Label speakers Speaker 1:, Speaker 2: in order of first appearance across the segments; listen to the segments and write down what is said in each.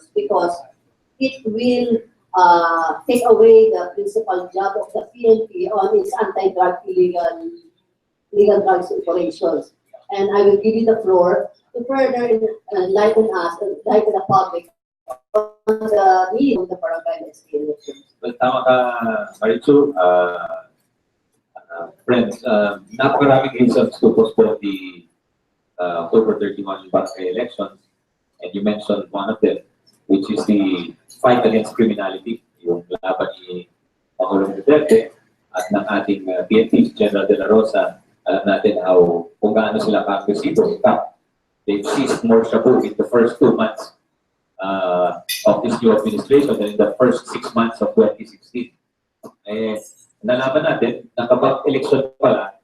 Speaker 1: elections because it will take away the principal job of the PNP on its anti-drug legal drugs operations. And I will give you the floor to further enlighten us, enlighten the public on the need of the barangay elections.
Speaker 2: Well, tama ka, Marichu. Friends, napakaraming reasons to postpone the October 31 barangay elections. And you mentioned one of them, which is the fight against criminality, yung laban ni Pangulong Duterte at ng ating PNP, General De La Rosa. Alam natin kung gaano sila ka-agresibo. They've seized more shabu in the first 2 months of this new administration than in the first 6 months of 2016. Eh, nalaman natin na kapag election pala,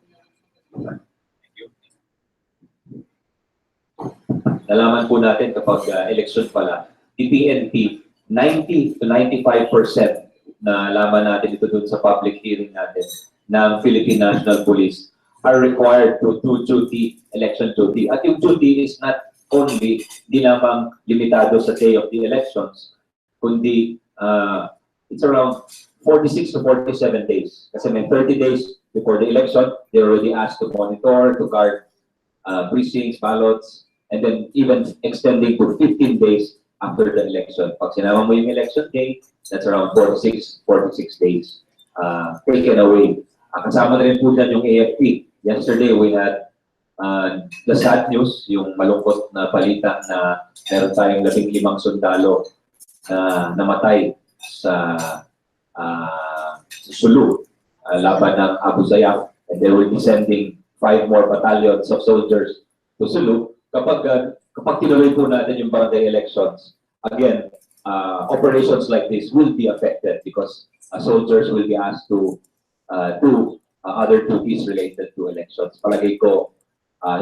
Speaker 2: nalaman po natin kapag election pala, the PNP, 90 to 95% na laman natin ito dun sa public hearing natin ng Philippine National Police are required to do duty, election duty. At yung duty is not only, di lamang limitado sa day of the elections, kundi it's around 46 to 47 days. Kasi may 30 days before the election, they're already asked to monitor, to guard precincts, ballots, and then even extending to 15 days after the election. Pag sinama mo yung election day, that's around 46 days taken away. Kasama na rin po dyan yung AFP. Yesterday, we had the sad news, yung malungkot na balita na meron tayong 15 sundalo na namatay sa Sulu, laban ng Abu Sayyaf, and they will be sending 5 more battalions of soldiers to Sulu. Kapag tinuloy po natin yung barangay elections, again, operations like this will be affected because soldiers will be asked to do other duties related to elections. Palagay ko,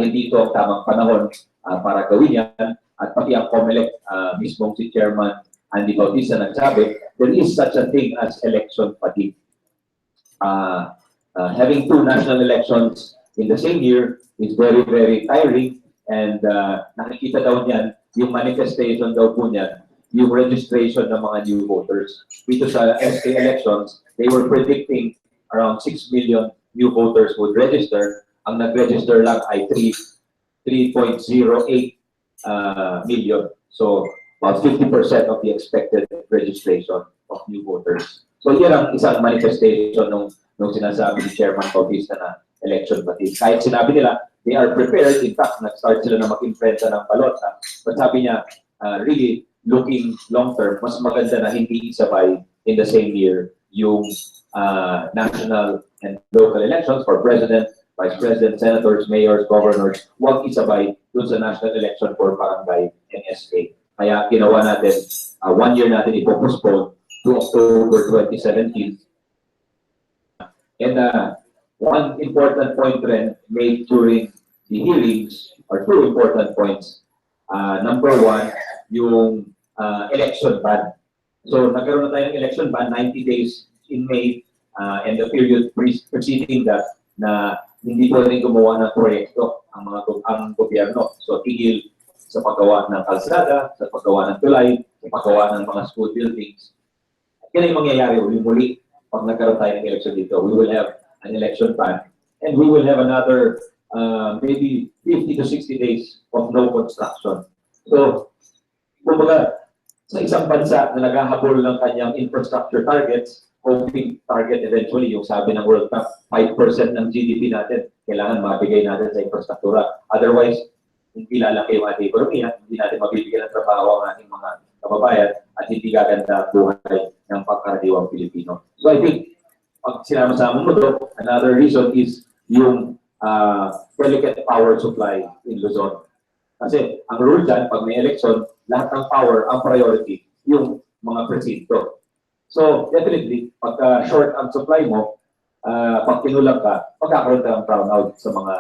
Speaker 2: hindi ito ang tamang panahon para gawin yan. At pati ang COMELEC, mismong si Chairman Andy Bautista nagsabi, there is such a thing as election fatigue. Having 2 national elections in the same year is very, very tiring. And nakikita daw niyan, yung manifestation daw po niyan, yung registration ng mga new voters. Dito sa SK elections, they were predicting around 6 million new voters would register. Ang nag-register lang ay 3.08 million. So, about 50% of the expected registration of new voters. So, yan ang isang manifestation nung sinasabi ni Chairman Bautista na election fatigue. Kahit sinabi nila, they are prepared. In fact, nag-start sila na mag-imprenta ng balot. But sabi niya, really looking long-term, mas maganda na hindi isabay in the same year yung national and local elections for president, vice president, senators, mayors, governors. Huwag isabay dun sa national election for barangay and SK. Kaya ginawa natin, 1 year natin ipopostpone to October 2017. And one important point rin made during the hearings, or 2 important points. Number 1, yung election ban. So nagkaroon na tayong election ban, 90 days in May, and the period preceding that na hindi po rin gumawa ng proyekto ang gobyerno. So tigil sa paggawa ng kalsada, sa paggawa ng tulay, sa paggawa ng mga school buildings. Yan yung mangyayari muli pag nagkaroon tayo ng election dito. We will have an election ban, and we will have another maybe 50 to 60 days of no construction. So, kumbaga, sa isang bansa na naghahabol ng kanyang infrastructure targets, hoping target eventually, yung sabi ng World Cup, 5% ng GDP natin, kailangan mabigay natin sa infrastruktura. Otherwise, hindi lalaki yung ating ekonomiya, hindi natin mabibigyan ng trabaho ang ating mga kababayan, at hindi gaganda buhay ng pangkaraniwang Pilipino. So I think, pag sinama-sama mo ito, another reason is yung delicate power supply in Luzon. Kasi ang rule dyan, pag may election, lahat ng power, ang priority, yung mga presinto. So definitely, pag short ang supply mo, pag tinulang ka, magkakaroon ka ng brownout sa mga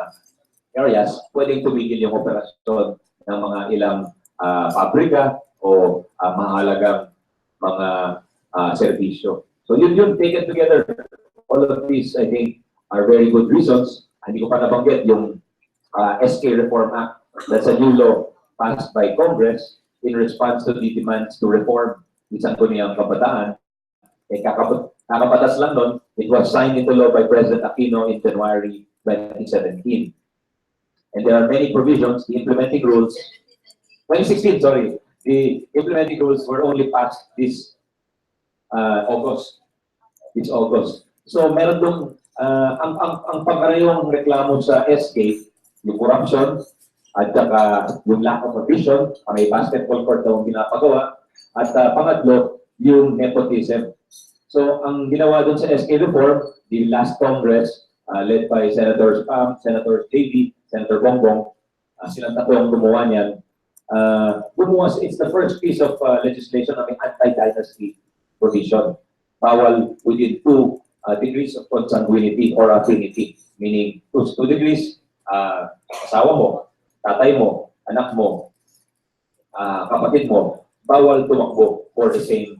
Speaker 2: areas, pwedeng tumigil yung operasyon ng mga ilang pabrika o mahalagang mga serbisyo. So yun, taken together, all of these, I think, are very good reasons. Hindi ko pa nabanggit yung SK Reform Act. That's a new law passed by Congress. in response to the demands to reform the Sangguniang Kabataan, kakapatas lang nun, it was signed into law by President Aquino in January 2017. And there are many provisions, the implementing rules, 2016, sorry, the implementing rules were only passed this August. So meron dong, ang pangkaraniwang reklamo sa SK, yung corruption, at saka yung lack of provision, may basketball court daw ang pinapagawa, at pangatlo, yung nepotism. So ang ginawa dun sa SK reform, the last Congress, led by Senators Pam, Senator JV, Senator Bongbong, silang tatlo ang gumawa niyan. It's the first piece of legislation na may anti-dynasty provision. Bawal within 2 degrees of consanguinity or affinity. Meaning, 2 degrees, asawa mo, tatay mo, anak mo, kapatid mo, bawal tumakbo for the same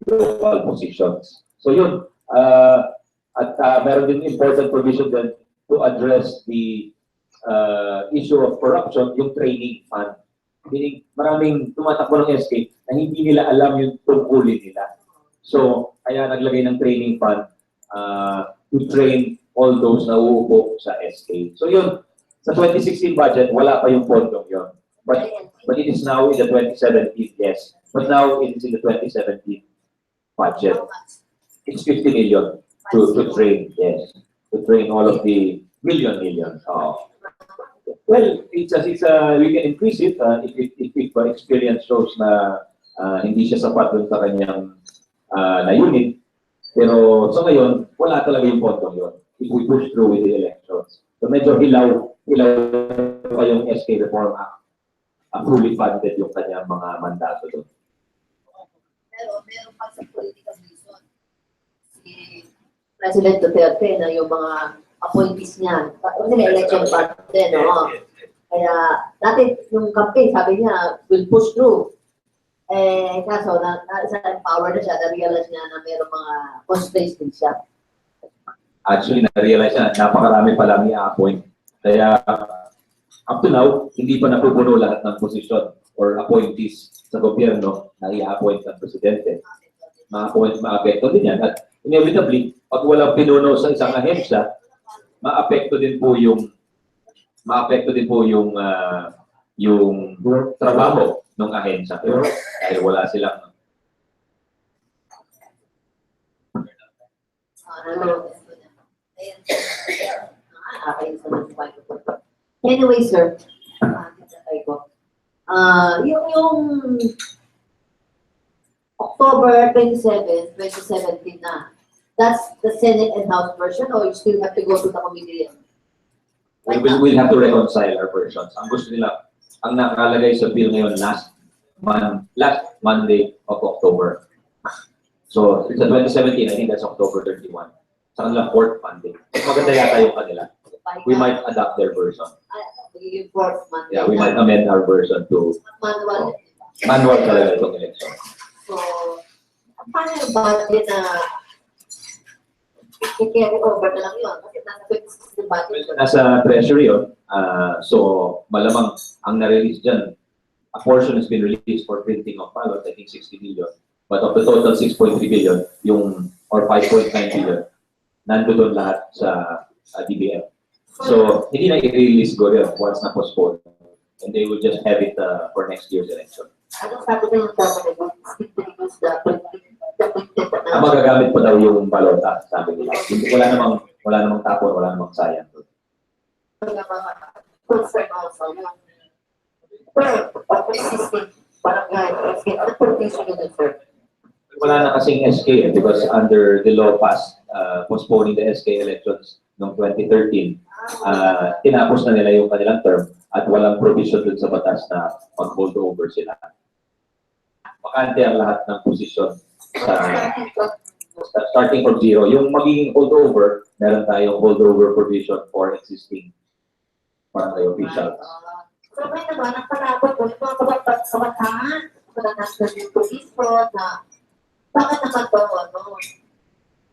Speaker 2: local positions. So yun, at meron din important provision din to address the issue of corruption, yung training fund. Meaning, maraming tumatakbo ng SK na hindi nila alam yung tungkulin nila. So, kaya naglagay ng training fund to train all those na uupo sa SK. So yun, sa 2016 budget, wala pa yung pondong yun. But it is now in the 2017, yes. But now it is in the 2017 budget. It's 50 million to train, yes. To train all of the million. Well, we can increase it if experience shows na hindi siya sapat dun sa kanyang na unit. Pero sa ngayon, wala talaga yung pondong yun. If we push through with the elections. So medyo hilaw pa yung SK Reform Act. Fully funded yung kanyang mga mandato doon.
Speaker 1: Pero meron pa sa political reason. Si President Duterte na yung mga appointees niya. Kasi may election part din, no? Kaya dati yung campaign, sabi niya, will push through. Kaso, na-empower na siya, na-realize niya na mayroong mga constraints din siya.
Speaker 2: Actually, na-realize niya, napakarami pa lang i-appoint. Kaya, up to now, hindi pa napupuno lahat ng posisyon or appointees sa gobyerno na i-appoint ng presidente. Ma-apekto din yan. At inevitably, pag walang pinuno sa isang ahensya, ma-apekto din po yung trabaho ng ahensya. Pero dahil wala silang
Speaker 1: anyway, sir, yung October 27, 2017 na, that's the Senate and House version, or you still have to go to the committee?
Speaker 2: We'll have to reconcile our versions. Ang gusto nila, ang nakalagay sa bill ngayon last Monday of October. So, it's a 2017, I think that's October 31. Sa kanila, 4th Monday. Maganda yata yung kanila. We might adapt their version. Yeah, we might amend our version to manual talaga itong election.
Speaker 1: So, paano yung budget na i-carry over na lang yun? Kasi nasa 2016 budget.
Speaker 2: Nasa treasury yun. So, malamang ang na-release dyan, a portion has been released for printing of ballots, I think 60 billion. But of the total 6.3 billion, or 5.9 billion, nandoon lahat sa DBM. So, hindi na i-release ko rin once na postpone. And they will just have it for next year's election.
Speaker 1: Anong sabi na yung government?
Speaker 2: Magagamit pa daw yung balota, sabi nila. Wala namang tapon, wala namang sayang.
Speaker 1: Concern also. Pero, pag-existing barangay, ano provision yun, sir?
Speaker 2: Wala na kasing SK because under the law passed postponing the SK elections noong 2013, tinapos na nila yung kanilang term at walang provision dun sa batas na mag-hold over sila. Bakante ang lahat ng posisyon starting from zero. Yung magiging holdover, meron tayong holdover provision for existing barangay officials.
Speaker 1: So may naman, ang palabot ko, yung mga kabataan, national yung police fraud na, bakit naman to, ano?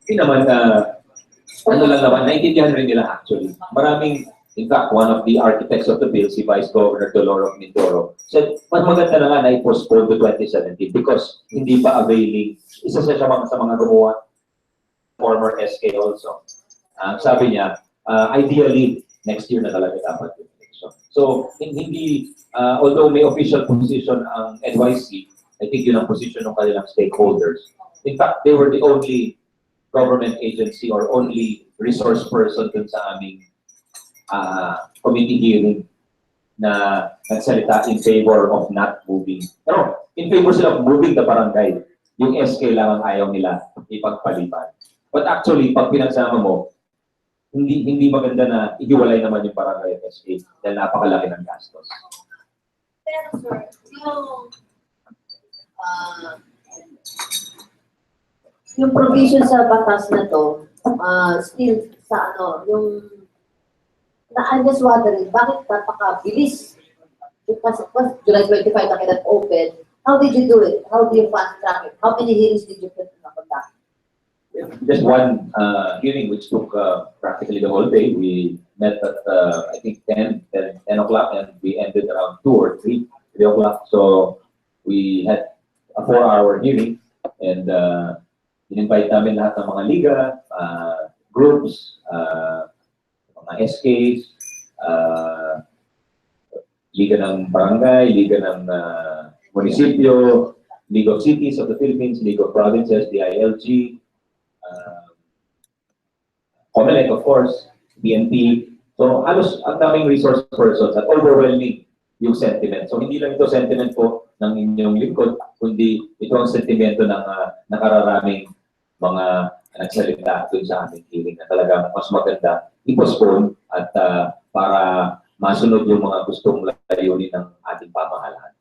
Speaker 2: Hindi naman, ano lang naman, naintindihan rin nila actually. Maraming In fact, one of the architects of the bill, si Vice Governor Dolores Mindoro, said, mas maganda na nga na i-postpone to 2017 because hindi pa availing. Isa siya sa mga gumawa, former SK also. Sabi niya, ideally, next year na talaga dapat yung election. So, hindi, although may official position ang NYC, I think yun ang position ng kanilang stakeholders. In fact, they were the only government agency or only resource person dun sa aming committee hearing na nagsalita in favor of not moving. Pero in favor sila of moving the barangay. Yung SK lang ang ayaw nila ipagpaliban. But actually, pag pinagsama mo, hindi maganda na ihiwalay naman yung barangay at SK dahil napakalaki ng gastos.
Speaker 1: Pero sir, yung provision sa batas na to, still sa yung I'm just wondering, bakit napakabilis? Because it was July 25 na kailan open. How did you do it? How do you fast track it? How many hearings did you conduct?
Speaker 2: Just one hearing which took practically the whole day. We met at I think 10 o'clock and we ended around 2 or 3 o'clock. So we had a 4-hour hearing and in-invite namin lahat ng mga liga, groups, mga SKs, liga ng barangay, liga ng munisipyo, League of Cities of the Philippines, League of Provinces, DILG, COMELEC of course, BNP. So halos ang daming resource persons at overwhelming yung sentiment. So hindi lang ito sentiment po ng inyong lingkod, kundi ito ang sentimento ng nakararaming mga nagsalita doon sa aming hearing na talagang mas maganda i-postpone at para masunod yung mga gustong layunin ng ating pamahalaan.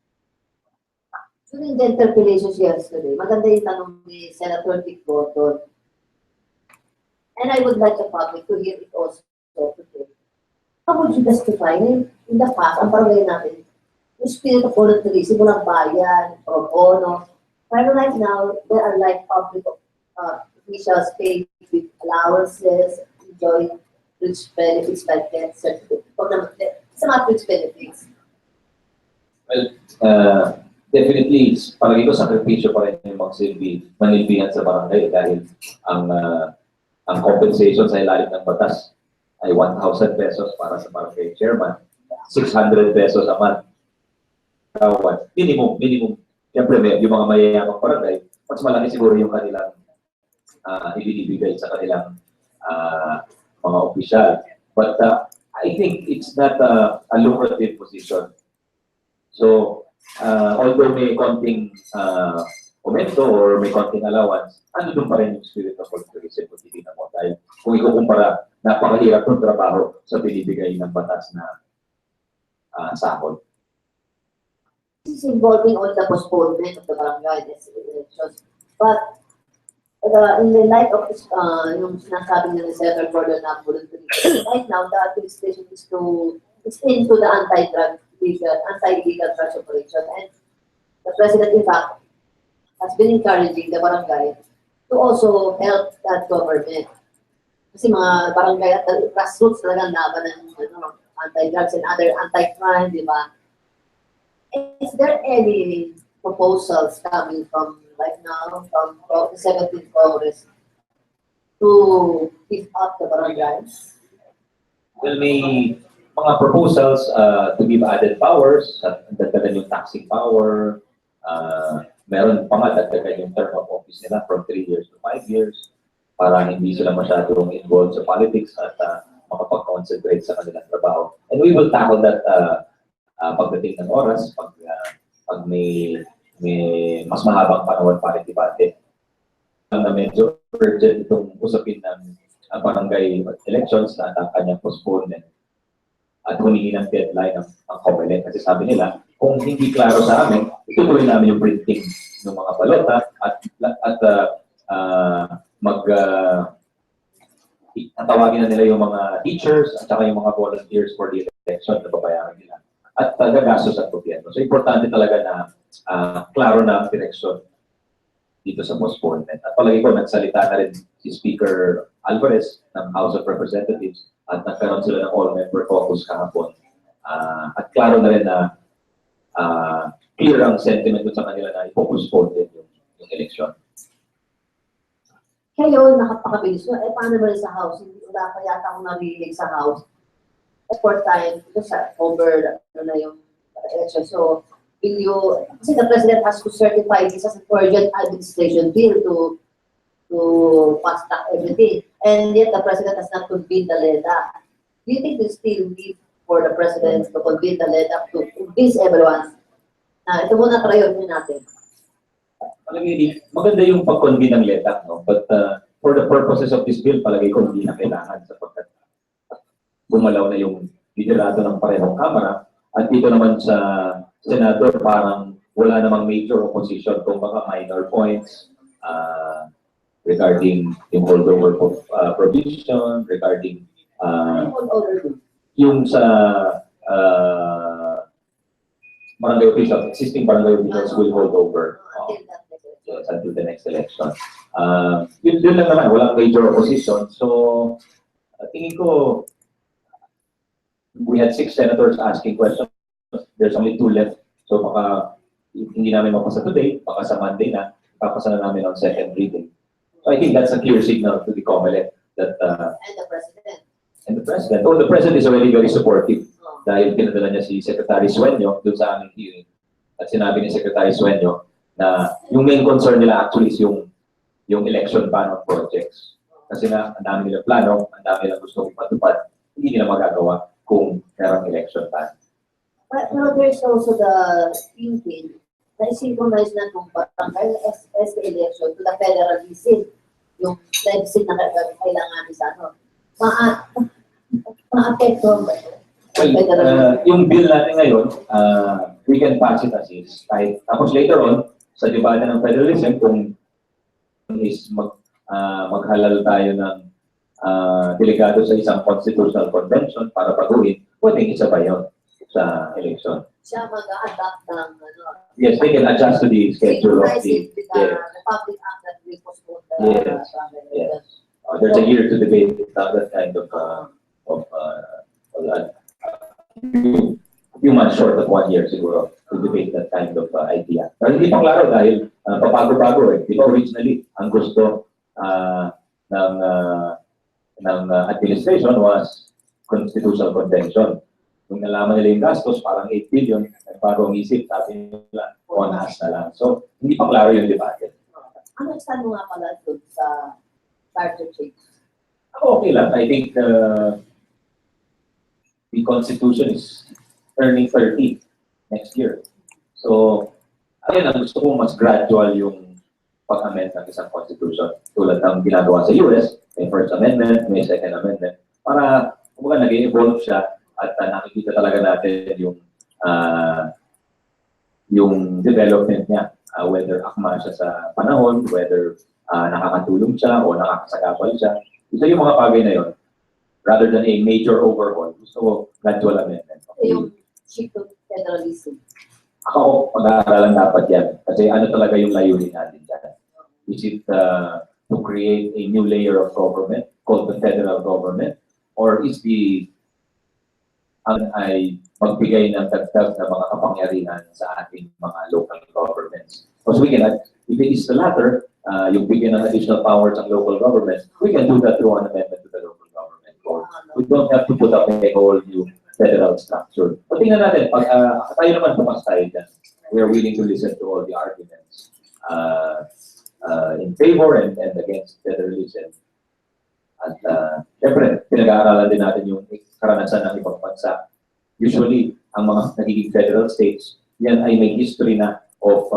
Speaker 1: During the interpellations yesterday, maganda yung tanong ni Senator Vic Boton. And I would like the public to hear it also today. How would you justify in the past, ang barangay natin, yung spirit of voluntarism, walang bayan, pro bono. Pero right now, there are like public officials paid with allowances, enjoying rich benefits like death certificate. Sa mga rich benefits.
Speaker 2: Well, definitely, palagi ko sakripisyo pa rin yung manilbihan sa barangay dahil ang compensation sa ilalim ng batas ay 1,000 pesos para sa barangay chairman, 600 pesos a month. Minimum. Siyempre, yung mga mayayamang barangay, mas malaki siguro yung kanilang ibinibigay sa kanilang mga opisyal. But I think it's not a lucrative position. So, although may konting komento or may konting allowance, doon pa rin yung spirit of voluntarism kung titignan mo. Dahil kung ikukumpara, napakahirap ng trabaho sa binibigay ng batas na sahod.
Speaker 1: This is involving all the postponement of the barangay elections. But in the light of yung sinasabi ng Senator Gordon na voluntarism, right now, the administration is into the anti-illegal drugs operation. And the President, in fact, has been encouraging the barangay to also help that government. Kasi mga barangay at grassroots talaga laban ng anti-drugs and other anti-crime, di ba? Is there any proposals coming from right now from the 17th Congress to beef up the barangays?
Speaker 2: Well, may mga proposals to give added powers, dagdagan yung taxing power, meron pa nga dagdagan yung term of office nila from 3 years to 5 years para hindi sila masyadong involved sa politics at makapag-concentrate sa kanilang trabaho. And we will tackle that pagdating ng oras, pag may mas mahabang panahon para debate. Na medyo urgent itong usapin ng barangay elections na ang kanyang postponement at humingi ng deadline ng COMELEC kasi sabi nila, kung hindi klaro sa amin, itutuloy namin yung printing ng mga balota at tawagin na nila yung mga teachers at saka yung mga volunteers for the election na babayaran nila. At gagastos ang gobyerno. So importante talaga na klaro na ang direksyon dito sa postponement. At palagi ko, nagsalita na rin si Speaker Alvarez ng House of Representatives at nagkaroon sila ng all-member caucus kahapon. At klaro na rin na clear ang sentiment sa kanila na ipopostpone din yung election.
Speaker 1: Kayo, nakapakabilis mo. Paano ba sa House? Hindi wala pa yata akong narinig sa House. For time, ito sa over na yung election. So, will you, kasi the President has to certify this as an urgent administration bill to fast track everything. And yet, the President has not convened the LEDA. Do you think there's still need for the President to convene the LEDA to convince everyone na ito muna priority natin?
Speaker 2: Maganda yung pag-convene ng LEDA, no? But for the purposes of this bill, palagay ko hindi na kailangan sapagkat bumalaw na yung liderato ng parehong kamara. At dito naman sa Senado, parang wala namang major opposition kung baka minor points regarding yung holdover provision, regarding yung sa barangay officials, existing barangay officials will hold over until the next election. Yun lang naman, walang major opposition. So, tingin ko, we had 6 senators asking questions. There's only 2 left. So, baka hindi namin mapasa today, baka sa Monday na, papasa na namin on second reading. So, I think that's a clear signal to the COMELEC that...
Speaker 1: and the President.
Speaker 2: And the President. Oh, the President is already very supportive. Dahil pinadala niya si Secretary Sueño doon sa aming hearing. At sinabi ni Secretary Sueño na yung main concern nila actually is yung election ban of projects. Kasi nga, ang dami nila plano, ang dami nila gusto ipatupad, hindi nila magagawa kung merong election ban.
Speaker 1: But there's also the thinking na i-synchronize na itong barangay as the election to the federalism. Yung legislation na kailangan sa ano. Ma-apekto ba ito?
Speaker 2: Well, yung bill natin ngayon, we can pass it as is. Tapos later on, sa debate ng federalism, kung is maghalal tayo ng delegado sa isang constitutional convention para baguhin, pwedeng isabay yun sa election.
Speaker 1: Siya mag-adapt ng ano.
Speaker 2: Yes, they can adjust to the schedule of the...
Speaker 1: Republic Act that will postpone the...
Speaker 2: Yes. There's a year to debate that kind of a few months short of 1 year siguro to debate that kind of idea. Pero hindi pa klaro dahil papago-bago eh. Di ba originally, ang gusto ng administration was constitutional convention. Nung nalaman nila yung gastos, parang 8 billion, bago ang isip, sabi nila, on-has na lang. So, hindi pa klaro yung debate.
Speaker 1: Ano saan mo nga pala doon sa charter change?
Speaker 2: Ako okay lang. I think the Constitution is turning 30 next year. So, ayun, ang gusto ko mas gradual yung pag-amend ng isang Constitution. Tulad ng ginagawa sa US, may First Amendment, may Second Amendment, para kumbaga nag-evolve siya at nakikita talaga natin yung development niya. Whether akma siya sa panahon, whether nakakatulong siya o nakakasagabal siya. Ito yung mga bagay na yun. Rather than a major overhaul, gusto ko gradual amendment.
Speaker 1: Yung shift to federalism.
Speaker 2: Ako, pag-aaralan dapat yan. Kasi ano talaga yung layunin natin dyan? Is it to create a new layer of government called the federal government? Or is the ay magbigay ng dagdag na mga kapangyarihan sa ating mga local governments? Because we cannot, if it is the latter, yung bigyan ng additional powers ang local governments, we can do that through an amendment to the local government code. We don't have to put up a whole new federal structure. But tingnan natin, pag tayo naman bumas tayo dyan, we are willing to listen to all the arguments in favor and against federalism. At syempre, pinag-aaralan din natin yung karanasan ng ibang bansa. Usually, ang mga nagiging federal states, yan ay may history na of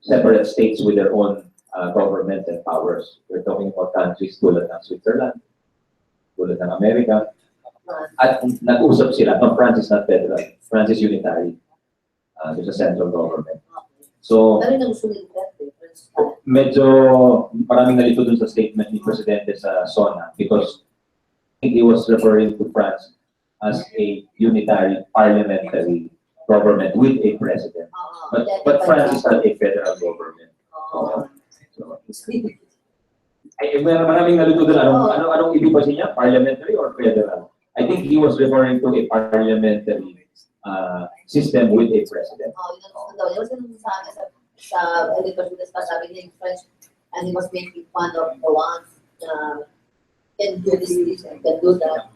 Speaker 2: separate states with their own government and powers. We're talking about countries tulad ng Switzerland, tulad ng Amerika. At nag-usap sila, no, France is not federal, France is unitary. There's a central government. So, medyo maraming nalito dun sa statement ni Presidente sa SONA because he was referring to France as a unitary parliamentary government with a president. But France is not a federal government. Maraming nalito dun. Anong ibig ba niya? Parliamentary or federal? I think he was referring to a parliamentary system with a president.
Speaker 1: Oh, yun ang daw. Yung sinabi sa akin sa editor ko, sabi niya yung French, and he was making fun of the ones can do this and can do that.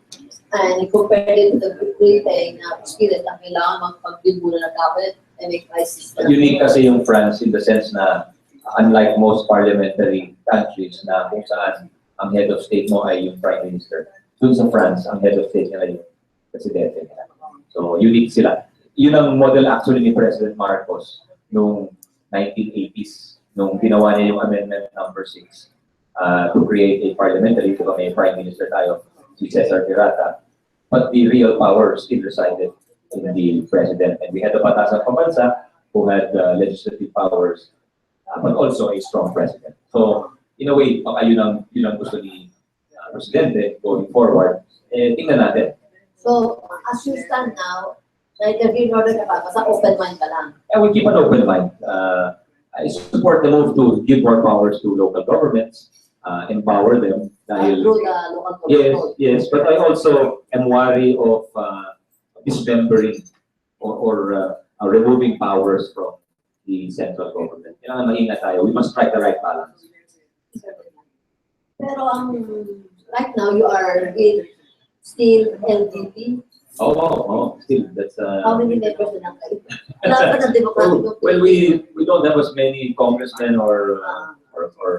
Speaker 1: And he compared it to the Britain experience na kailangan magpag-build muna ng cabinet and make crisis.
Speaker 2: Unique kasi yung France in the sense na unlike most parliamentary countries na kung saan ang head of state mo ay yung prime minister. Dun sa France, ang head of state nila yung presidente nila. So unique sila. Yun ang model actually ni President Marcos noong 1980s, nung ginawa niya yung amendment number 6 to create a parliamentary, diba may prime minister tayo, si Cesar Pirata, but the real power still resided in the president. And we had the Batasang Pambansa who had legislative powers, but also a strong president. So, in a way, baka yun ang gusto ni Presidente going forward. Tingnan natin.
Speaker 1: So, as you stand now, in order ka ba, basta open mind ka lang.
Speaker 2: And we keep an open mind. I support the move to give more powers to local governments, empower them.
Speaker 1: Through the local government.
Speaker 2: Yes, but I also am wary of dismembering or removing powers from the central government. Kailangan maingat tayo. We must strike the right balance.
Speaker 1: Pero right now, you are still LDP.
Speaker 2: Still, that's...
Speaker 1: How many members na kayo? Wala pa ng Democratic
Speaker 2: Well, we don't have as many congressmen or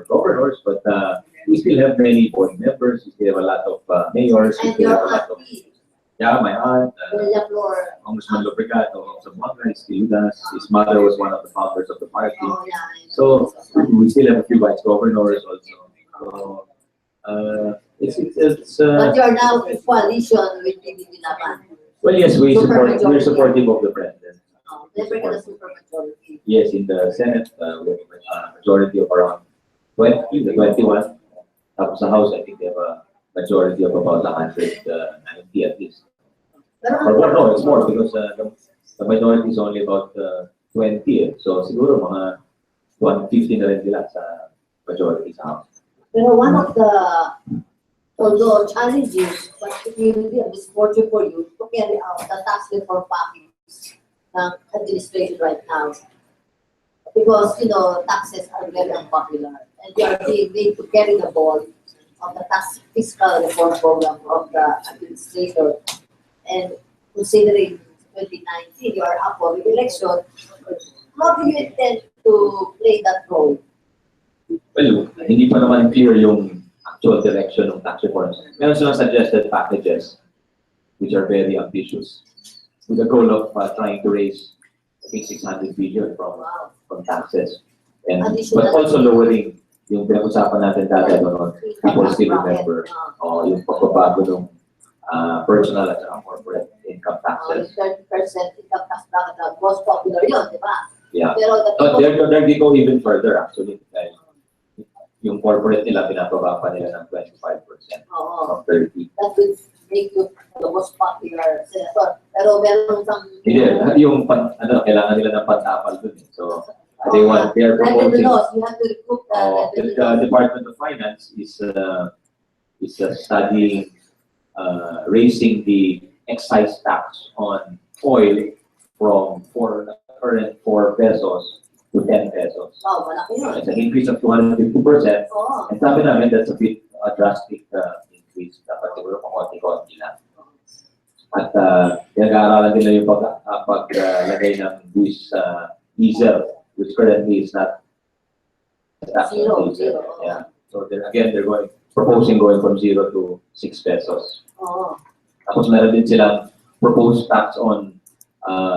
Speaker 2: governors, but we still have many board members. We still have a lot of mayors.
Speaker 1: And your auntie,
Speaker 2: My aunt, Congressman Lopregato of Zamboanga, is still with us. His mother was one of the founders of the party. So we still have a few vice governors also. So it's
Speaker 1: but you are now in coalition with PBB Laban.
Speaker 2: well, yes, we're supportive of the president.
Speaker 1: Never get a super majority.
Speaker 2: Yes, in the Senate, we have a majority of around 21. Tapos sa House, I think they have a majority of about 190 at least. Or more, no, it's more because the minority is only about 20. So siguro mga 150 na rin sila sa majority sa House.
Speaker 1: Pero one of the, although challenges, but it will be a misfortune for you to carry out the tax reform package ng administration right now. Because, taxes are very unpopular. And they are being made to carry the ball of the tax fiscal reform program of the administrator. And considering 2019, you are up for re-election, how do you intend to play that role?
Speaker 2: Well, hindi pa naman clear yung actual direction ng tax reforms. Meron silang suggested packages which are very ambitious with the goal of trying to raise, I think, 600 billion from taxes. But also lowering yung pinag-usapan natin dati doon, people still remember yung pagbabago ng personal at corporate income taxes.
Speaker 1: 30% income tax bracket na most popular yun, di ba?
Speaker 2: Yeah.
Speaker 1: Pero
Speaker 2: they go even further actually. Yung corporate nila, pinapababa pa nila ng 25% from 30%.
Speaker 1: That will make you the most popular senator. Pero meron isang...
Speaker 2: Hindi, yung kailangan nila ng pantapal dun. So, they are proposing...
Speaker 1: You have to recoup
Speaker 2: the Department of Finance is studying raising the excise tax on oil from current 4 pesos to 10 pesos.
Speaker 1: Malaki yun.
Speaker 2: It's an increase of 250%. And sabi namin, that's a bit drastic increase. Dapat siguro pakonti-konti lang. At pinag-aaralan nila yung paglagay ng buwis diesel, which currently is not
Speaker 1: Zero.
Speaker 2: Yeah. So they're proposing going from 0 to 6 pesos. Tapos meron din silang proposed tax on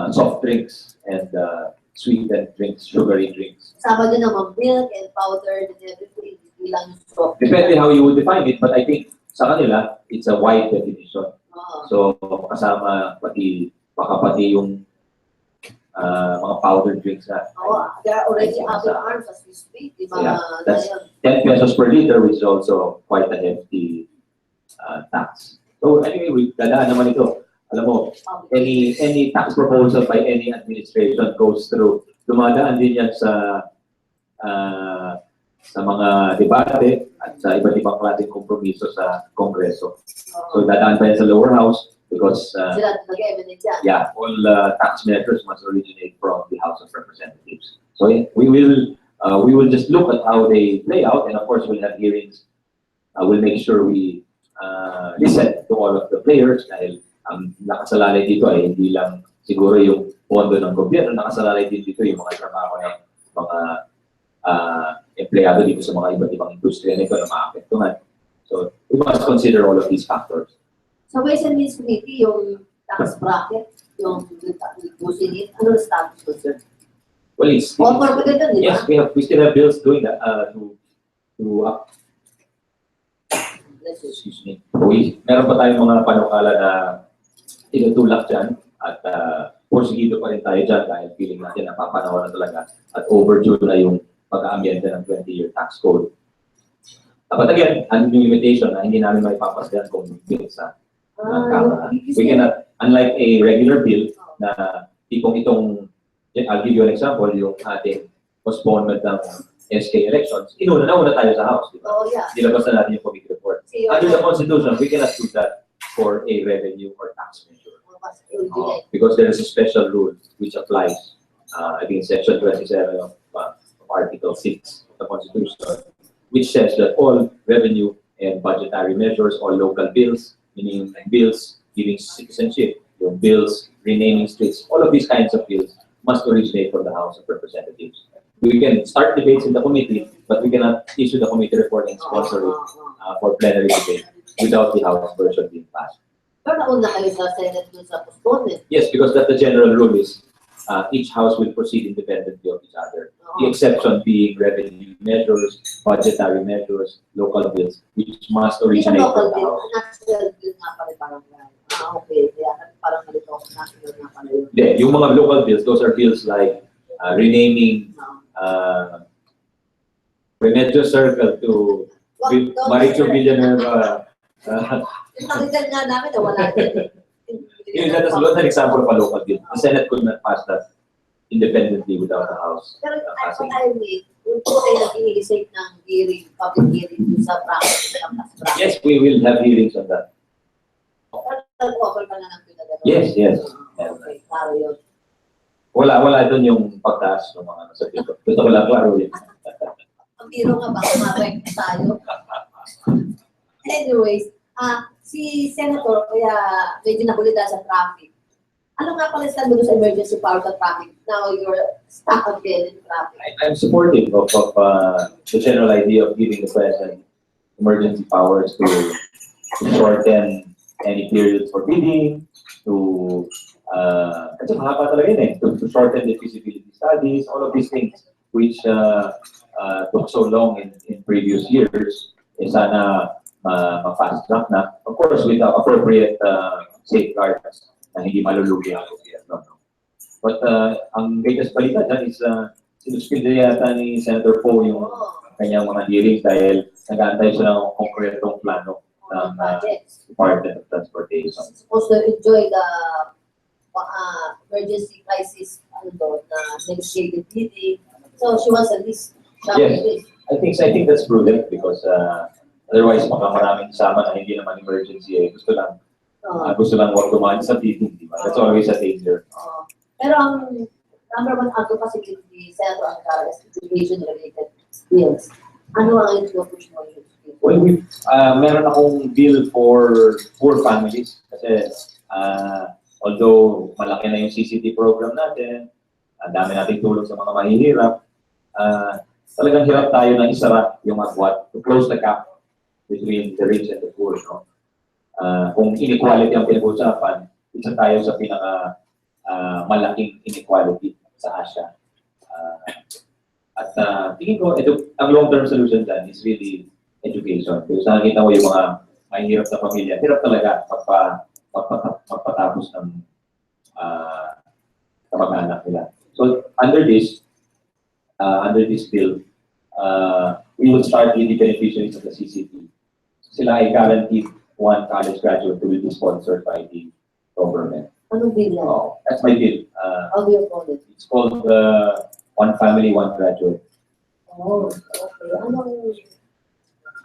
Speaker 2: soft drinks and sweetened drinks, sugary drinks.
Speaker 1: Sama din naman milk and powder and everything. Hindi lang yung soft.
Speaker 2: Depende how you would define it, but I think sa kanila, it's a wide definition. So kasama pati yung mga powder drinks na.
Speaker 1: They are already up in arms as we speak.
Speaker 2: That's 10 pesos per liter, which is also quite a hefty tax. So anyway, dadaan naman ito. Alam mo, any tax proposal by any administration goes through. Dumadaan din yan sa mga debate at sa iba't ibang klaseng kompromiso sa Kongreso. So dadaan pa yan sa lower house because
Speaker 1: Sila nag-eminate yan.
Speaker 2: yeah, all tax measures must originate from the House of Representatives. So we will just look at how they play out, and of course we'll have hearings. We'll make sure we listen to all of the players dahil ang nakasalalay dito ay hindi lang siguro yung pondo ng gobyerno, nakasalalay din dito yung mga trabaho ng mga empleyado dito sa mga iba't ibang industriya nito na maapektuhan. So we must consider all of these factors.
Speaker 1: Sa Ways and Means Committee, yung tax bracket, yung business, ano na status ko, sir?
Speaker 2: Well, it's
Speaker 1: All for good din, di ba?
Speaker 2: yes, we still have bills doing that excuse me. Meron pa tayong mga panukala na tinutulak dyan at porsigido pa rin tayo dyan dahil feeling natin napapanahon na talaga at overdue na yung pag-aamyenda ng 20-year tax code. But again, ano yung limitation na hindi namin maipapasdahan kung bill sa Kamara. We cannot, unlike a regular bill na tipong itong, I'll give you an example, yung ating postponement ng SK elections, nauna tayo sa House, di ba?
Speaker 1: Oh, yeah.
Speaker 2: Nilabas na natin yung committee report. Under the Constitution, we cannot do that for a revenue or tax measure. Because there is a special rule which applies, I think Section 27 of Article 6 of the Constitution, which says that all revenue and budgetary measures, all local bills, meaning bills giving citizenship, yung bills renaming streets, all of these kinds of bills must originate from the House of Representatives. We can start debates in the committee, but we cannot issue the committee report and sponsor it for plenary debate without the House version being passed.
Speaker 1: Pero nauna kayo sa Senate dun sa postponement.
Speaker 2: Yes, because that the general rule is each house will proceed independently of each other. The exception being revenue measures, budgetary measures, local bills, which must originate
Speaker 1: Local
Speaker 2: from the
Speaker 1: bill,
Speaker 2: House.
Speaker 1: national bill nga pala parang okay. Kaya parang malito ako national nga pala yun.
Speaker 2: Yeah, yung mga local bills, those are bills like renaming Remedios Circle to Maricho Villanueva.
Speaker 1: Yung nakikita nga namin, wala din.
Speaker 2: That is an example of a local bill. The Senate could not pass that independently without the House.
Speaker 1: Pero
Speaker 2: passing.
Speaker 1: I mean, kung po kayo nag-iisip ng hearing, public hearing dun sa bracket, ng tax bracket.
Speaker 2: Yes, we will have hearings on that.
Speaker 1: Nag-offer ka na ng pinagagawa.
Speaker 2: Yes, yes.
Speaker 1: Okay, klaro yun.
Speaker 2: Wala doon yung pagtaas ng mga nasa dito. Gusto ko lang klaro yun.
Speaker 1: Ang biro nga, baka ma-rank tayo. Anyways, si Senator, kaya medyo nakulitan sa traffic. Ano nga pala stand mo sa emergency power sa traffic? Now you're stuck again in traffic.
Speaker 2: I'm supportive of the general idea of giving the President emergency powers to shorten any periods for bidding, to kasi mahaba talaga yun to shorten the feasibility studies, all of these things which took so long in previous years, sana ma-fast track na. Of course, with the appropriate safeguards na hindi malulugi ang gobyerno. But ang latest balita dyan is sinuspinde yata ni Senator Poe yung kanyang mga hearings dahil nag-aantay siya ng konkretong plano ng Department of Transportation.
Speaker 1: Supposed to enjoy the emergency crisis negotiated bidding. So she wants at least
Speaker 2: Yes, I think that's prudent because otherwise baka maraming kasama na hindi naman emergency gusto lang wag dumaan sa bidding, di ba? That's always a danger.
Speaker 1: Pero ang number one advocacy ni Senator Angara is education-related bills. Ano ang push mo yun?
Speaker 2: Well, meron akong bill for poor families kasi although malaki na yung CCT program natin, ang dami nating tulong sa mga mahihirap, talagang hirap tayo na isara yung agwat to close the gap between the rich and the poor. No? Kung inequality ang pinag-uusapan, isa tayo sa pinaka malaking inequality sa Asia. At tingin ko, ang long-term solution dyan is really education. Kung saan nakita mo yung mga mahihirap na pamilya, hirap talaga magpatapos ng kamag-anak nila. So under this bill, we will start with the beneficiaries of the CCT. Sila ay guaranteed one college graduate who will be sponsored by the government.
Speaker 1: Anong bill yan?
Speaker 2: Oh, that's my bill.
Speaker 1: How do you call it?
Speaker 2: It's called One Family, One Graduate.
Speaker 1: Oh, okay.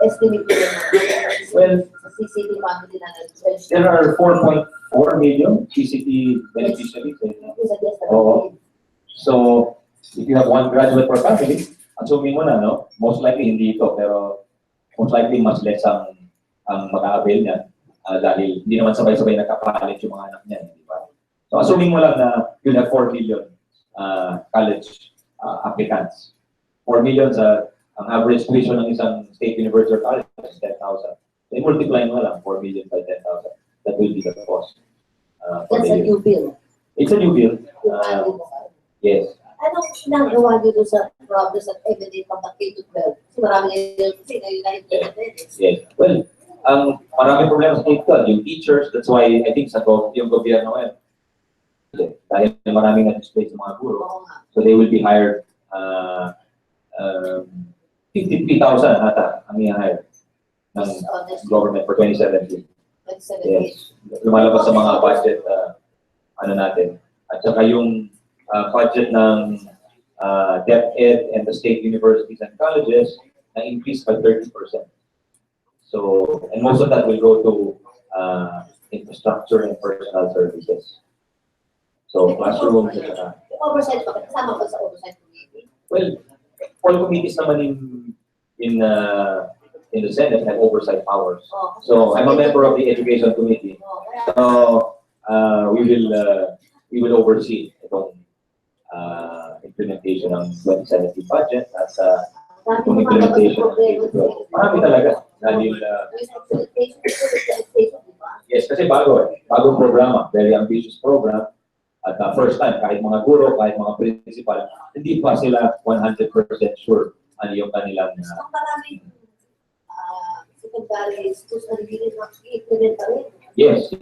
Speaker 1: estimate ko na
Speaker 2: Well,
Speaker 1: sa CCT family na
Speaker 2: there are 4.4 million CCT beneficiaries. Oo. So, if you have one graduate per family, assuming mo na, no? Most likely hindi ito, pero most likely mas less ang mag-a-avail niya dahil hindi naman sabay-sabay nakapalit yung mga anak niya, di ba? So, assuming mo lang na you'll have 4 million college applicants. 4 million sa ang average tuition ng isang state university or college is 10,000. So, multiply mo lang 4 million by 10,000. That will be the cost.
Speaker 1: That's a new bill.
Speaker 2: It's a new bill. Yes.
Speaker 1: Anong ginagawa dito sa problems at evidence from the K-12? Kasi marami ngayon kasi
Speaker 2: Yes. Well, ang maraming problema sa K-12, yung teachers, that's why I think sa yung gobyerno ngayon, dahil maraming na-display sa mga guro, so they will be hired 53,000 ata ang i-hire ng government for 2017. Yes. Lumalabas sa mga budget natin. At saka yung budget ng DepEd and the state universities and colleges na increased by 30%. So, and most of that will go to infrastructure and personal services. So, classrooms, etc.
Speaker 1: Yung oversight pa, kasama ba sa oversight committee?
Speaker 2: Well, all committees naman in the Senate have oversight powers. So, I'm a member of the Education Committee. So, we will oversee itong implementation ng 2017 budget at itong implementation. Marami talaga. Dahil, yes, kasi bagong programa, very ambitious program. At first time, kahit mga guro, kahit mga principal, hindi pa sila 100% sure ano yung kanilang...
Speaker 1: Maraming secondary schools na hindi na-implement pa rin.
Speaker 2: Yes,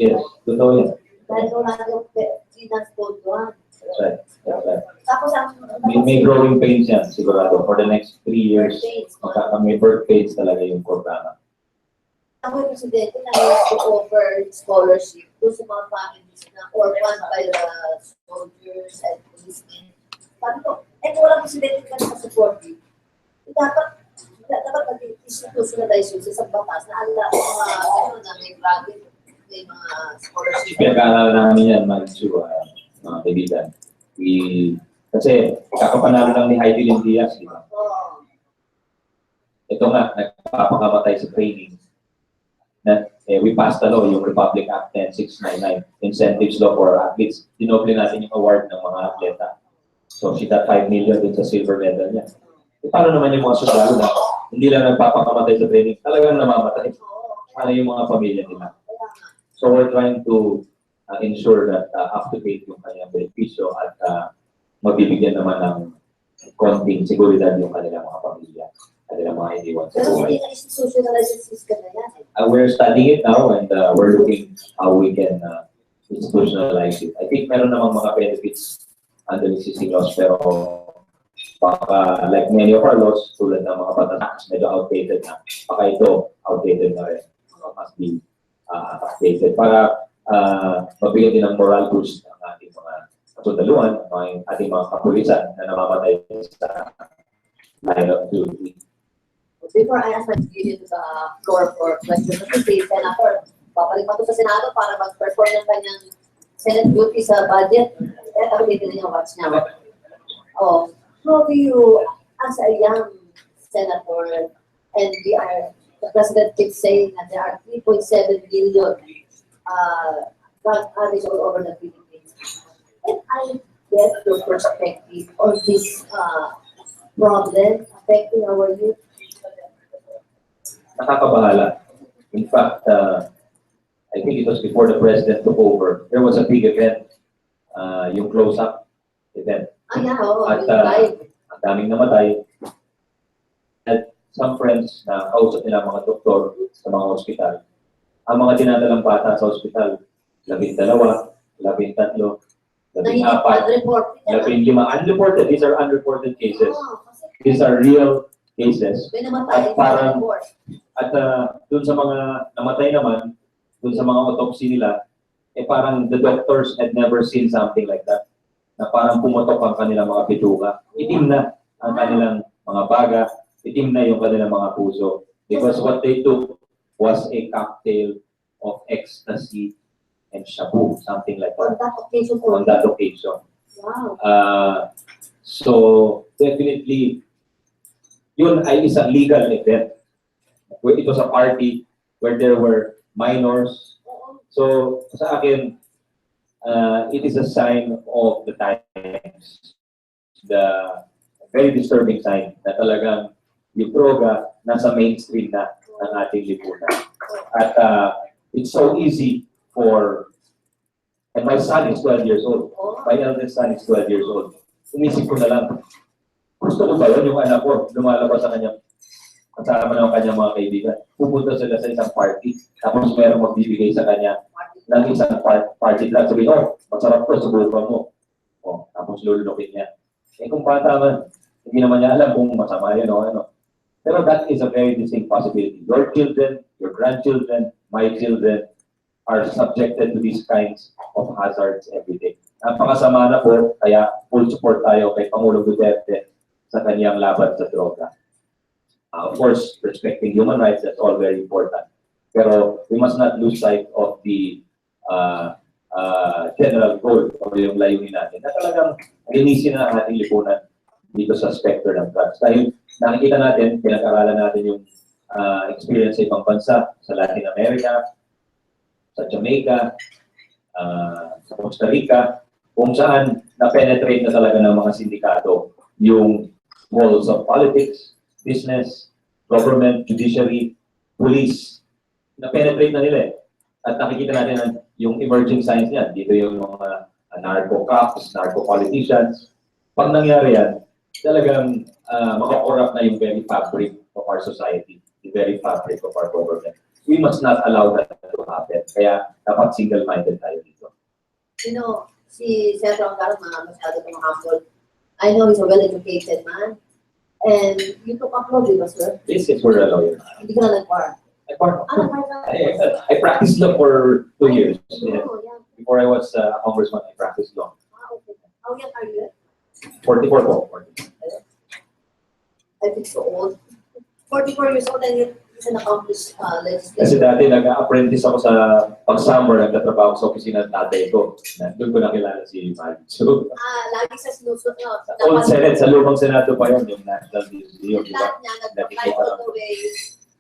Speaker 2: totoo yan.
Speaker 1: Dahil wala yung finance code doon.
Speaker 2: That's right.
Speaker 1: Tapos
Speaker 2: may growing pains yan, sigurado. For the next 3 years, may birth pains talaga yung programa.
Speaker 1: Ako yung presidente na to offer scholarship doon sa mga families na orphaned by the soldiers and policemen. Sabi ko, walang presidente ka na support dito. Dapat mag-institutionalize yun sa isang batas na ala na may graduate, may mga scholarship.
Speaker 2: Pinag-aaral namin yan, mga kaibigan. Kasi kakapanalo lang ni Heidi Diaz, di ba? Ito nga, nagpapakamatay sa training. We passed the law, yung Republic Act 10699, Incentives Law for Athletes. Dinoble natin yung award ng mga atleta. So, she got 5 million din sa silver medal niya. Paano naman yung mga sundalo na hindi lang nagpapakamatay sa training, talagang namamatay? Paano yung mga pamilya nila? So, we're trying to ensure that up-to-date yung kanyang benepisyo at mabibigyan naman ng konting seguridad yung kanilang mga pamilya. Kanilang mga iniwan sa
Speaker 1: Pero
Speaker 2: buhay.
Speaker 1: hindi na-institutionalize yung system na yan.
Speaker 2: We're studying it now and we're looking how we can institutionalize it. I think meron namang mga benefits under existing laws, pero baka like many of our laws, tulad ng mga batas, medyo outdated na. Baka ito, outdated na rin. Must be updated para mabigyan din ng moral boost ng ating mga kasundaluhan, ng ating mga kapulisan na namamatay sa line of duty.
Speaker 1: Before I ask my to the floor for questions, kasi si Senator, babalik pa ito sa Senado para mag-perform ng kanyang Senate duty sa budget. Kaya tapos dito na yung watch niya. How do you, as a young senator, and the President keeps saying that there are 3.7 billion drug addicts all over the Philippines. Can I get your perspective on this problem affecting our youth?
Speaker 2: Nakakabahala. In fact, I think it was before the President took over, there was a big event, yung close-up event. At ang daming namatay. At some friends na kausap nila mga doktor sa mga ospital. Ang mga dinadalang bata sa ospital, 12, 13, 14, 15. Unreported. These are unreported cases. These are real cases. At dun sa mga namatay naman, dun sa mga autopsy nila, parang the doctors had never seen something like that. Na parang pumutok ang kanilang mga bituka. Itim na ang kanilang mga baga, itim na yung kanilang mga puso. Because what they took was a cocktail of ecstasy and shabu, something like
Speaker 1: On
Speaker 2: that,
Speaker 1: that occasion
Speaker 2: on that occasion.
Speaker 1: Wow.
Speaker 2: So definitely, yun ay isang legal event. Where it was a party where there were minors. So sa akin, it is a sign of the times. The very disturbing sign na talagang yung droga nasa mainstream na ng ating lipunan. At it's so easy for, and my son is 12 years old. My eldest son is 12 years old. Umisip ko na lang, gusto ko ba yun yung anak ko, lumalabas sa kanyang, kasama ng kanyang mga kaibigan. Pupunta sila sa isang party, tapos mayroong magbibigay sa kanya ng isang party plan. Sabi, oh, masarap to, subukan mo. Oh, tapos lulunukin niya. Eh kung bata man, hindi naman niya alam kung masama yun o ano. Pero that is a very distinct possibility. Your children, your grandchildren, my children are subjected to these kinds of hazards every day. Napakasama na po, kaya full support tayo kay Pangulong Duterte sa kanyang laban sa droga. Of course, respecting human rights, that's all very important. Pero we must not lose sight of the general goal o yung layunin natin na talagang linisin na ang ating lipunan dito sa specter ng drugs. Dahil nakikita natin, pinag-aralan natin yung experience sa ibang bansa, sa Latin America, sa Jamaica, sa Costa Rica, kung saan na-penetrate na talaga ng mga sindikato yung walls of politics, business, government, judiciary, police. Na-penetrate na nila eh. At nakikita natin yung emerging signs niyan. Dito yung mga narco-cops, narco-politicians. Pag nangyari yan, talagang makakorrupt na yung very fabric of our society, the very fabric of our government. We must not allow that to happen. Kaya dapat single-minded tayo dito.
Speaker 1: You know, si Senator Angaro, masyado kong humble. I know he's a well-educated man. And you took up law, di ba, sir?
Speaker 2: Yes, we're a lawyer.
Speaker 1: Hindi ka na nag-bar.
Speaker 2: I practiced law for 2 years. Yeah.
Speaker 1: Oh, yeah.
Speaker 2: Before I was a congressman, I practiced law.
Speaker 1: Okay. How young are you?
Speaker 2: 44 po.
Speaker 1: I think so old. 44 years old and you're an accomplished legislator.
Speaker 2: Kasi dati nag-apprentice ako sa pag-summer, nagtatrabaho sa opisina ng tatay ko. Doon ko nakilala si Mali. So,
Speaker 1: lagi sa sinusot nyo.
Speaker 2: sa old Senate, sa lumang Senado pa yun, yung National Museum.
Speaker 1: Lahat niya, nag-apply all the way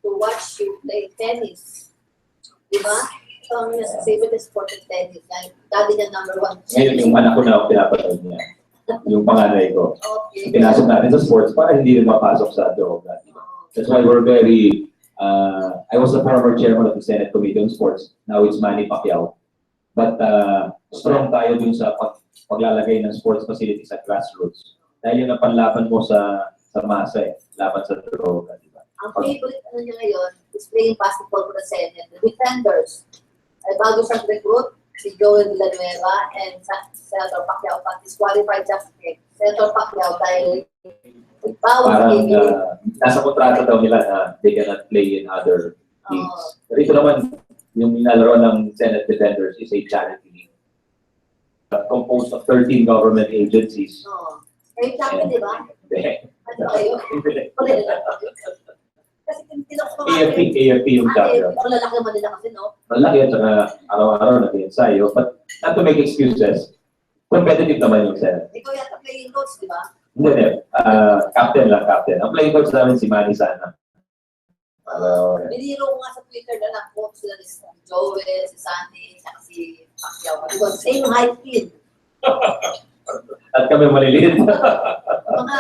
Speaker 1: to watch you play tennis. Diba? So, ang favorite sport is tennis. Dati niya number 1.
Speaker 2: Ngayon, yung anak ko na pinapanood niya. Yung panganay ko.
Speaker 1: Okay.
Speaker 2: Pinasok natin sa sports para hindi rin mapasok sa droga. That's why we're very, I was the former chairman of the Senate Committee on Sports. Now it's Manny Pacquiao. But strong tayo dun sa paglalagay ng sports facilities sa grassroots. Dahil yun ang panlaban mo sa masa eh. Laban sa droga. Diba?
Speaker 1: Ang favorite niya ngayon is playing basketball for the Senate. The defenders. Ay bago siyang recruit, si Joel Villanueva and Senator Pacquiao disqualified siya. Senator Pacquiao dahil
Speaker 2: parang nasa kontrata daw nila na they cannot play in other leagues. Pero ito naman, yung nilalaro ng Senate Defenders is a charity league. Composed of 13 government agencies.
Speaker 1: Kayo champion, di ba?
Speaker 2: Hindi.
Speaker 1: Ano kayo? Kasi
Speaker 2: AFP yung champion.
Speaker 1: Ang lalaki naman nila kasi, no?
Speaker 2: Malaki at saka araw-araw nag-ensayo. But not to make excuses, competitive naman yung Senate.
Speaker 1: Ikaw yata playing coach, di ba?
Speaker 2: Hindi. Captain lang, captain. Ang playing coach namin si Manny sana.
Speaker 1: Biniro ko nga sa Twitter na coach sila ni Joel, si Sandy, saka si Pacquiao. Because same height kid.
Speaker 2: At kami maliliit.
Speaker 1: Mga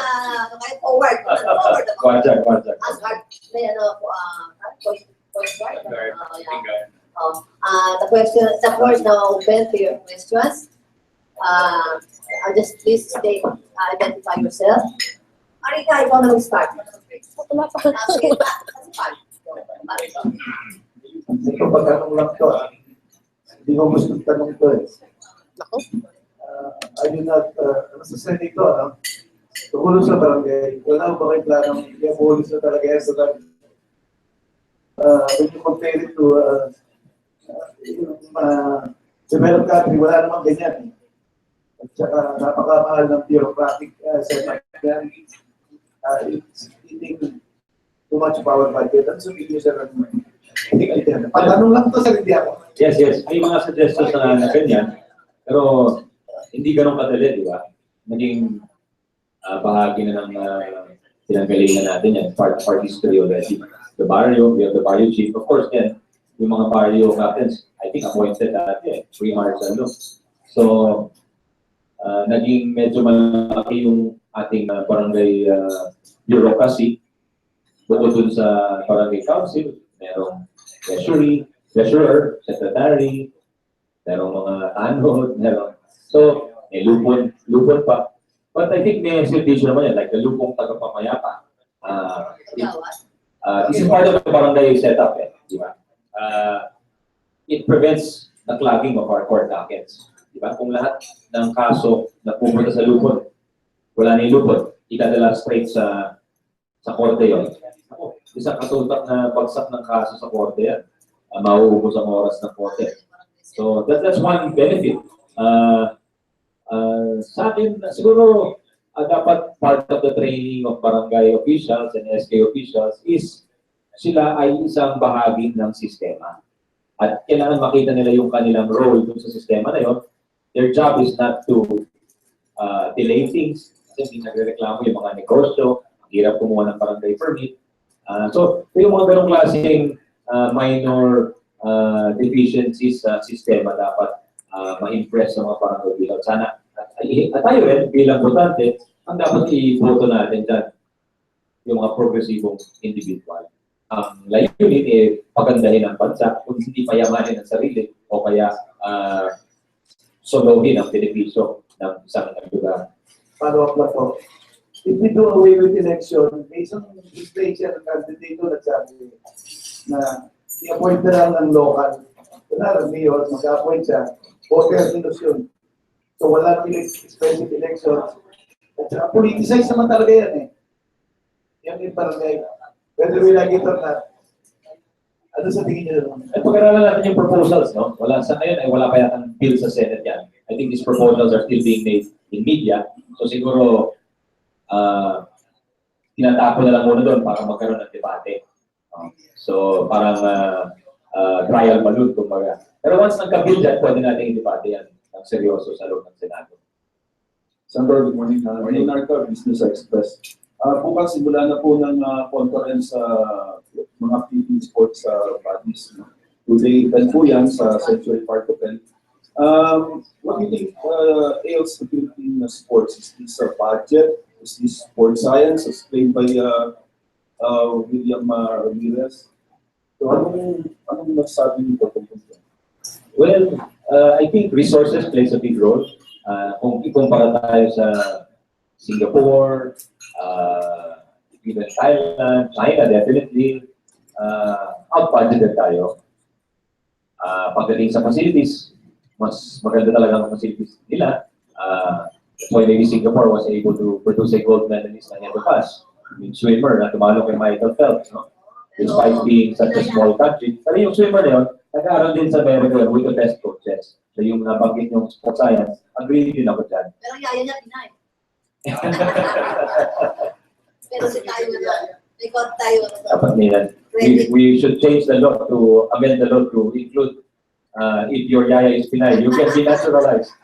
Speaker 1: forward.
Speaker 2: Kwartsak.
Speaker 1: As guard, may point guard. The floor is now open to your questions. Just please state, identify yourself. Arika, ikaw na mag-start. Sige, kasi pali.
Speaker 3: Ito pagtanong lang to. Hindi ko gusto tanong to eh. I do not, sa Senate ito, tungkol sa barangay, wala ko ba kayo planong i-abolish na talaga yan sa barangay? When you compare it to yung developed country, wala namang ganyan. At saka napakamahal ng bureaucratic setup yan. It's eating to too much of our budget. Ang sabihin niyo, sir, patanong lang to, sir, hindi ako.
Speaker 2: Yes, yes. May mga suggestions na ganyan. Pero hindi ganun kadali, di ba? Naging bahagi na ng pinanggalingan natin yan. Part history already. The barrio, we have the barrio chief. Of course, then, yung mga barrio captains, I think appointed natin, pre-martial law. So, naging medyo malaki yung ating barangay bureaucracy. Bukod dun sa barangay council, merong treasurer, secretary, merong mga tanod, merong... So, may lupon pa. But I think may institution naman yan, like the lupong tagapamayapa. This is part of the barangay setup, di ba? It prevents the clogging of our court dockets. Di ba? Kung lahat ng kaso na pumunta sa lupon, wala na yung lupon, ikadala straight sa korte yun. Isang katutak na bagsak ng kaso sa korte yan. Mauubos ang oras ng korte. So that's one benefit. Sa akin, siguro dapat part of the training of barangay officials and SK officials is sila ay isang bahagi ng sistema. At kailangan makita nila yung kanilang role dun sa sistema na yun. Their job is not to delay things. Kasi hindi nagreklamo yung mga negosyo, hirap kumuha ng barangay permit. So, yung mga ganong klaseng minor deficiencies sa sistema dapat ma-impress sa mga barangay bilang. Sana, at tayo rin, bilang botante, ang dapat i-voto natin dyan, yung mga progresibong individual. Ang layunin pagandahin ang bansa kung hindi payamanin ang sarili o kaya solohin ang benepisyo ng isang lugar.
Speaker 3: Follow-up lang po. If we do away with election, may isang influential candidate na nagsabi na i-appoint na lang ng local. Kunwari, mayor, mag-appoint siya, voter solution. So wala nang expensive elections. At saka politicize naman talaga yan eh. Yan yung barangay. Whether we like it or not. Ano sa tingin niyo naman?
Speaker 2: At pag-aralan natin yung proposals, no? Sa ngayon ay wala pa yatang bill sa Senate yan. I think these proposals are still being made in media. So siguro, tinatapon na lang muna doon para magkaroon ng debate. So parang trial balloon, kumbaga. Pero once nagka-bill dyan, pwede natin i-debate yan ng seryoso sa loob ng Senado.
Speaker 4: Senator, good morning. Morning, Narco, Business Express. Bukas simula na po ng conference sa mga Philippine sports bodies. Today, dan po yan sa Century Park Hotel. What do you think ails the Philippine sports? Is this budget? Is this sports science explained by William Ramirez? So anong masasabi niyo po?
Speaker 2: Well, I think resources plays a big role. Kung ikumpara tayo sa Singapore, even Thailand, China definitely, out-budgeted tayo. Pagdating sa facilities, mas maganda talaga ang facilities nila. That's why maybe Singapore was able to produce a gold medalist ahead of us. Yung swimmer na tumalo kay Michael Phelps, no? Despite being such a small country. Pero yung swimmer na yun, nag-aaral din sa America with the best coaches. So yung nabanggit yung sports science, agree din ako dyan.
Speaker 1: Pero yaya niya, Pinay. Pero si tayo na may court tayo.
Speaker 2: Dapat nila. We should change the law to amend the law to include if your yaya is Pinay, you can be naturalized.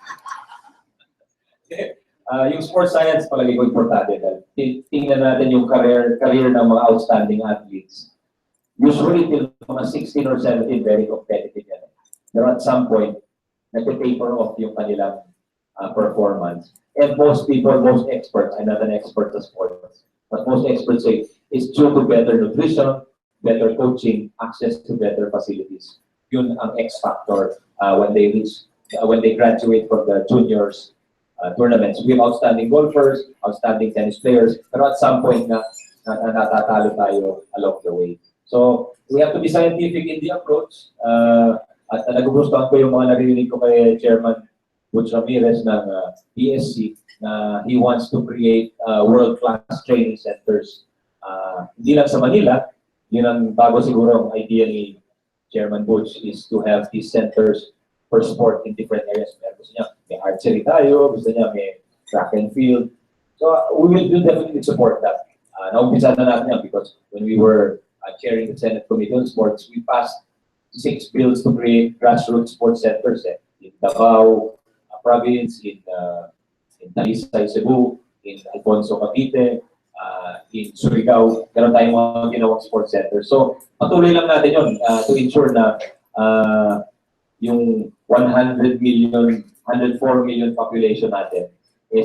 Speaker 2: Yung sports science palagi ko importante dahil tingnan natin yung career ng mga outstanding athletes. Usually till mga 16 or 17 very competitive yan. Pero at some point, nag-taper off yung kanilang performance. And most people, most experts, I'm not an expert sa sports, but most experts say it's due to better nutrition, better coaching, access to better facilities. Yun ang X factor when they graduate from the juniors tournaments. We have outstanding golfers, outstanding tennis players, pero at some point na natatalo tayo along the way. So we have to be scientific in the approach. At nagugustuhan ko yung mga narinig ko kay Chairman Butch Ramirez ng PSC na he wants to create world-class training centers. Hindi lang sa Manila, yun ang bago siguro ang idea ni Chairman Butch is to have these centers for sport in different areas. Gusto niya may archery tayo, gusto niya may track and field. So we will definitely support that. Naumpisa na natin yan because when we were chairing the Senate Committee on Sports, we passed 6 bills to create grassroots sports centers in Davao Province, in Talisay, Cebu, in Alfonso, Cavite, in Surigao. Meron tayong mga ginawang sports centers. So, patuloy lang natin yun to ensure na yung 100 million, 104 million population natin,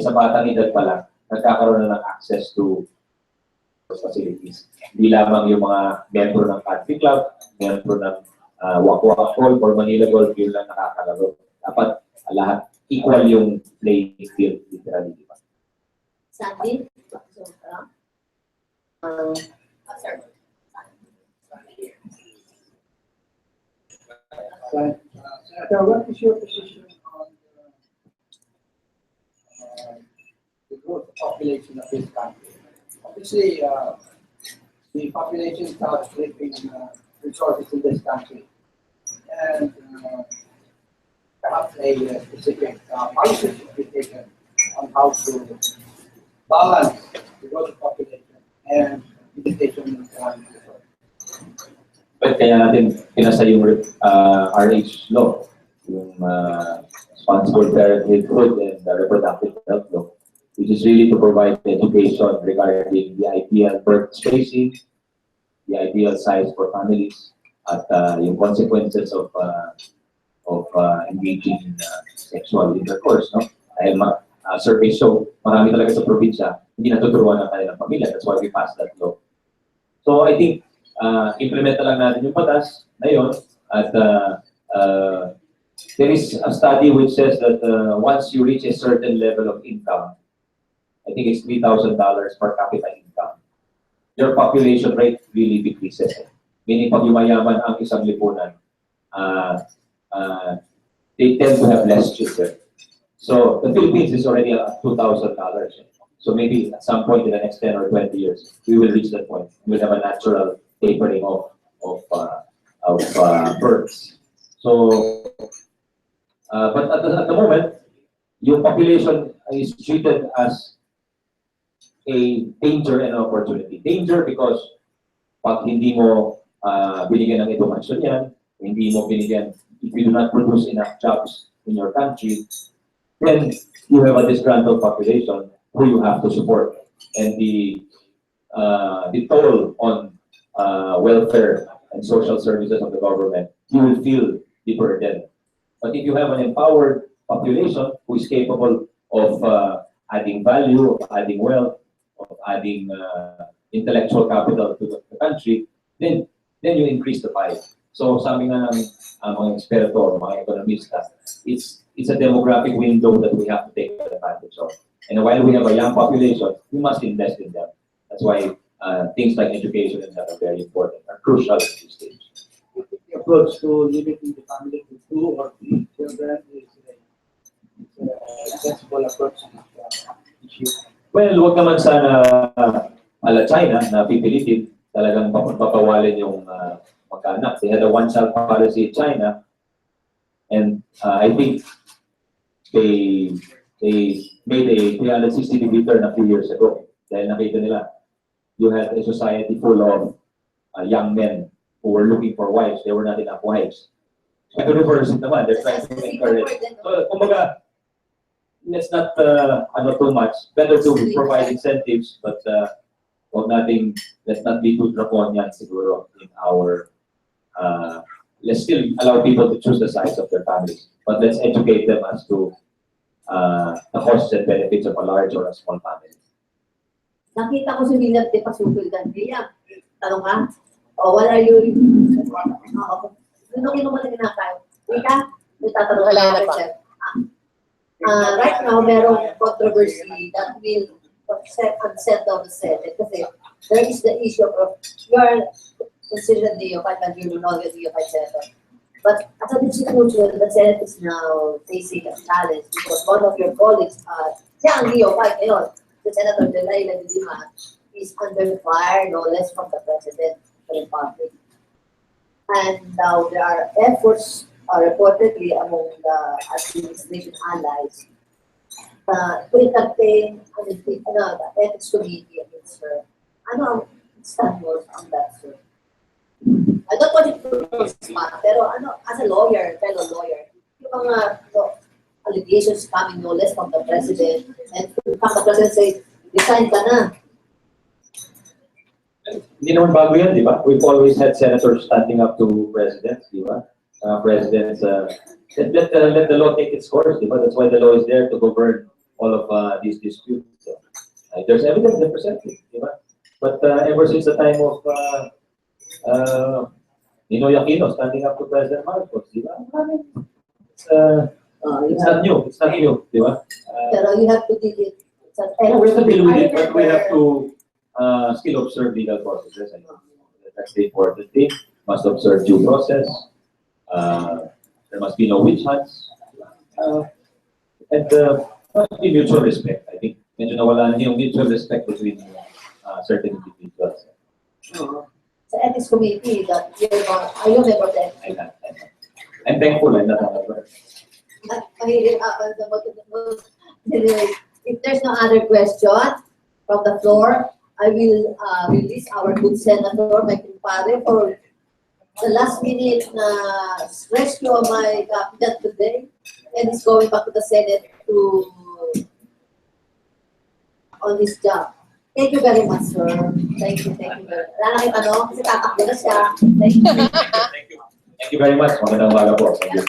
Speaker 2: sa batang edad pa lang, nagkakaroon na ng access to facilities. Hindi lamang yung mga membro ng country club, membro ng Wak-Wak Golf or Manila Golf, yun lang nakakalaro. Dapat lahat equal yung playing field, literally, di ba?
Speaker 1: Sandy?
Speaker 5: Sir.
Speaker 6: Senator, what is your position on the growth of population of this country? Obviously, the population starts shrinking resources in this country, and perhaps a specific policy should be taken on how to balance the growth of population and limitation of economic resources.
Speaker 2: But kaya natin pinasa yung RH law, yung responsible parenthood and reproductive health law, which is really to provide education regarding the ideal birth spacing, the ideal size for families, at yung consequences of engaging in sexual intercourse, no? Dahil survey show, marami talaga sa probinsya, hindi natuturuan ng kanilang pamilya. That's why we passed that law. So I think implement lang natin yung batas na yun, at there is a study which says that once you reach a certain level of income, I think it's $3,000 per capita income, your population rate really decreases. Meaning pag yumayaman ang isang lipunan, they tend to have less children. So the Philippines is already at $2,000. So maybe at some point in the next 10 or 20 years, we will reach that point. We'll have a natural tapering of births. So, but at the moment, your population is treated as a danger and an opportunity. Danger because pag hindi mo binigyan ng edukasyon yan, hindi mo binigyan, if you do not produce enough jobs in your country, then you have a disgruntled population who you have to support. And the toll on welfare and social services of the government, you will feel the burden. But if you have an empowered population who is capable of adding value, of adding wealth, of adding intellectual capital to the country, then you increase the pie. So sabi nga ng mga eksperto, mga ekonomista, it's a demographic window that we have to take advantage of. And while we have a young population, we must invest in them. That's why things like education and that are very important, are crucial at this stage.
Speaker 6: The approach to limiting the family to 2 or 3 children is a sensible approach to this issue.
Speaker 2: Well, huwag naman sana ala China na pipilitin talagang papawalin yung magkaanak. They had a one-child policy in China, and I think they made a 360-degree turn a few years ago. Dahil nakita nila, you had a society full of young men who were looking for wives. There were not enough wives. So the reverse naman, they're trying to encourage. So, kumbaga, let's not too much. Better to provide incentives, but let's not be too draconian siguro in our, let's still allow people to choose the size of their families, but let's educate them as to the costs and benefits of a large or a small family.
Speaker 1: Nakita ko si William de Pasupil dan William. Tanong ka? O, what are you? Nung inuman na kinakain. Ika, may tatanong ka lang, sir. Right now, merong controversy that will upset of the Senate. Kasi there is the issue of you are considered neophyte and you're no longer neophyte senator. But as a institution, the Senate is now facing a challenge because one of your colleagues, siya ang neophyte ngayon, the Senator Delay Lagdima, is under fire, no less from the President of the Republic. And now there are efforts reportedly among the administration allies to entertain the ethics committee against her. ano ang stand mo on that, sir? I don't want it to be smart, pero ano, as a lawyer, fellow lawyer, yung mga allegations coming no less from the president, and in fact, the president say, resign ka na.
Speaker 2: Hindi naman bago yan, di ba? We've always had senators standing up to presidents, di ba? Presidents, let the law take its course, di ba? That's why the law is there to govern all of these disputes. So, there's evidence they're presenting, di ba? But ever since the time of Ninoy Aquino standing up to President Marcos, di ba? It's not new. It's not new, di ba?
Speaker 1: Pero you have to deal it.
Speaker 2: We have to deal with it, but we have to still observe legal processes. I think that's the important thing. Must observe due process. There must be no witch hunts. And must be mutual respect. I think medyo nawala na yung mutual respect between certain individuals.
Speaker 1: Sa ethics committee, that are you a member of the ethics committee?
Speaker 2: I'm thankful I'm not a member.
Speaker 1: Anyway, if there's no other question from the floor, I will release our good senator, my kumpare, for the last minute rescue of my Kapihan today, and he's going back to the Senate to on his job. Thank you very much, sir. Thank you very much. Wala na kayo tanong, kasi tatakbo na siya. Thank you.
Speaker 2: Thank you very much. Magandang umaga po. Thank you.